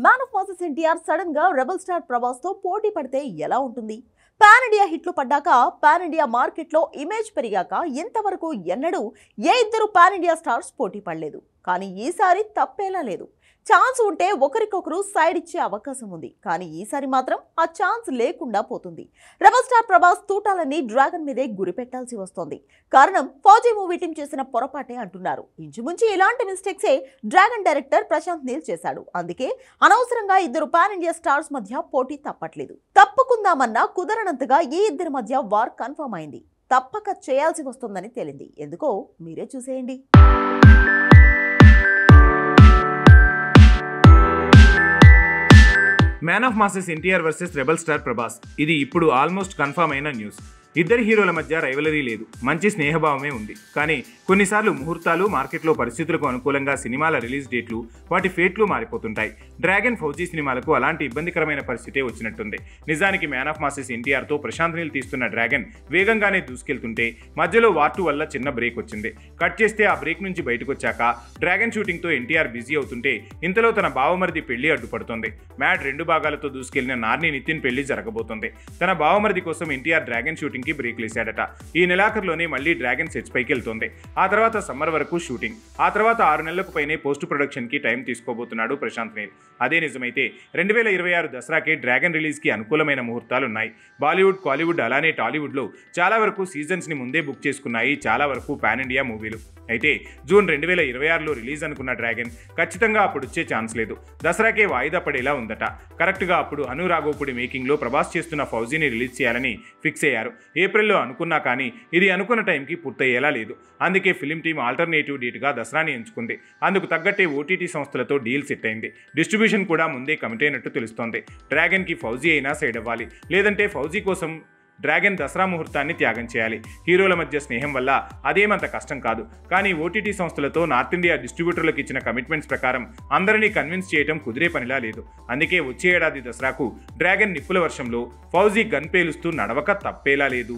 Man of masses NTR sudden గా rebel star Prabhas తో పోటీ పడితే ఎలా ఉంటుంది? పాన్ ఇండియా హిట్లు పడ్డాక పాన్ ఇండియా మార్కెట్ లో ఇమేజ్ పెరిగాక ఇంతవరకు ఎన్నడూ ఏ ఇద్దరు పాన్ ఇండియా స్టార్స్ పోటీ పడలేదు. కానీ ఈసారి తప్పేలా లేదు. ఛాన్స్ ఉంటే ఒకరికొకరు సైడ్ ఇచ్చే అవకాశం ఉంది. కానీ ఈసారి మాత్రం ఆ ఛాన్స్ లేకుండా పోతుంది. రెబల్ స్టార్ ప్రభాస్ తూటాలన్నీ డ్రాగన్ మీదే గురిపెట్టాల్సి వస్తోంది. కారణం ఫౌజీ మూవీ టీం చేసిన పొరపాటే అంటున్నారు. ఇంచుమించు ఇలాంటి మిస్టేక్సే డ్రాగన్ డైరెక్టర్ ప్రశాంత్ నీల్ చేశాడు. అందుకే అనవసరంగా ఇద్దరు పాన్ ఇండియా స్టార్స్ మధ్య పోటీ తప్పట్లేదు. తప్పుకుందామన్నా కుదరనంతగా ఈ ఇద్దరి మధ్య వార్ కన్ఫర్మ్ అయింది. తప్పక చేయాల్సి వస్తుందని తేలింది. ఎందుకో మీరే చూసేయండి. Man of masses NTR versus rebel star Prabhas. ఇది ఇప్పుడు ఆల్మోస్ట్ కన్ఫర్మ్ అయిన న్యూస్. ఇద్దరి హీరోల మధ్య రైవలరీ లేదు, మంచి స్నేహభావమే ఉంది. కానీ కొన్నిసార్లు ముహూర్తాలు, మార్కెట్లో పరిస్థితులకు అనుకూలంగా సినిమాల రిలీజ్ డేట్లు, వాటి ఫేట్లు మారిపోతుంటాయి. డ్రాగన్, ఫౌజీ సినిమాలకు అలాంటి ఇబ్బందికరమైన పరిస్థితే వచ్చినట్టుంది. నిజానికి మ్యాన్ ఆఫ్ మాసెస్ ఎన్టీఆర్తో ప్రశాంత్ నీల్ తీస్తున్న డ్రాగన్ వేగంగానే దూసుకెళ్తుంటే మధ్యలో వార్ 2 వల్ల చిన్న బ్రేక్ వచ్చింది. కట్ చేస్తే ఆ బ్రేక్ నుంచి బయటకు వచ్చాక డ్రాగన్ షూటింగ్తో ఎన్టీఆర్ బిజీ అవుతుంటే ఇంతలో తన బావమరిది పెళ్లి అడ్డుపడుతుంది. మ్యాట్ 2 భాగాలతో దూసుకెళ్లిన నార్ని నితిన్ పెళ్లి జరగబోతుంది. తన బావమరిది కోసం ఎన్టీఆర్ డ్రాగన్ షూటింగ్ బ్రేక్ లేసాడట. ఈ నెలాఖరులోనే మళ్ళీ డ్రాగన్ సెట్స్ పైకి వెళ్తుంది. ఆ తర్వాత సమ్మర్ వరకు షూటింగ్, ఆ తర్వాత 6 నెలలకు పైనే పోస్ట్ ప్రొడక్షన్ కి టైం తీసుకోబోతున్నాడు ప్రశాంత్ నీల్. అదే నిజమైతే 2026 దసరాకే డ్రాగన్ రిలీజ్ కి అనుకూలమైన ముహూర్తాలు ఉన్నాయి. బాలీవుడ్, కాలీవుడ్ అలానే టాలీవుడ్ లో చాలా వరకు సీజన్స్ ని ముందే బుక్ చేసుకున్నాయి చాలా వరకు పాన్ ఇండియా మూవీలు. అయితే జూన్ 2026లో రిలీజ్ అనుకున్న డ్రాగన్ ఖచ్చితంగా అప్పుడు వచ్చే ఛాన్స్ లేదు. దసరాకే వాయిదా పడేలా ఉందట. కరెక్ట్గా అప్పుడు అను రాఘోపుడి మేకింగ్లో ప్రభాస్ చేస్తున్న ఫౌజీని రిలీజ్ చేయాలని ఫిక్స్ అయ్యారు. ఏప్రిల్లో అనుకున్నా కానీ ఇది అనుకున్న టైంకి పూర్తయ్యేలా లేదు. అందుకే ఫిలిం టీం ఆల్టర్నేటివ్ డేట్గా దసరాని ఎంచుకుంది. అందుకు తగ్గట్టే ఓటీటీ సంస్థలతో డీల్ సెట్ అయింది. డిస్ట్రిబ్యూషన్ కూడా ముందే కమిట్ అయినట్టు తెలుస్తోంది. డ్రాగన్కి ఫౌజీ అయినా సైడ్ అవ్వాలి, లేదంటే ఫౌజీ కోసం డ్రాగన్ దసరా ముహూర్తాన్ని త్యాగం చేయాలి. హీరోల మధ్య స్నేహం వల్ల అదేమంత కష్టం కాదు. కానీ ఓటీటీ సంస్థలతో నార్త్ ఇండియా డిస్ట్రిబ్యూటర్లకు ఇచ్చిన కమిట్మెంట్స్ ప్రకారం అందరినీ కన్విన్స్ చేయడం కుదిరే పనిలా లేదు. అందుకే వచ్చే ఏడాది దసరాకు డ్రాగన్ నిప్పుల వర్షంలో ఫౌజీ గన్ పేలుస్తూ నడవక తప్పేలా లేదు.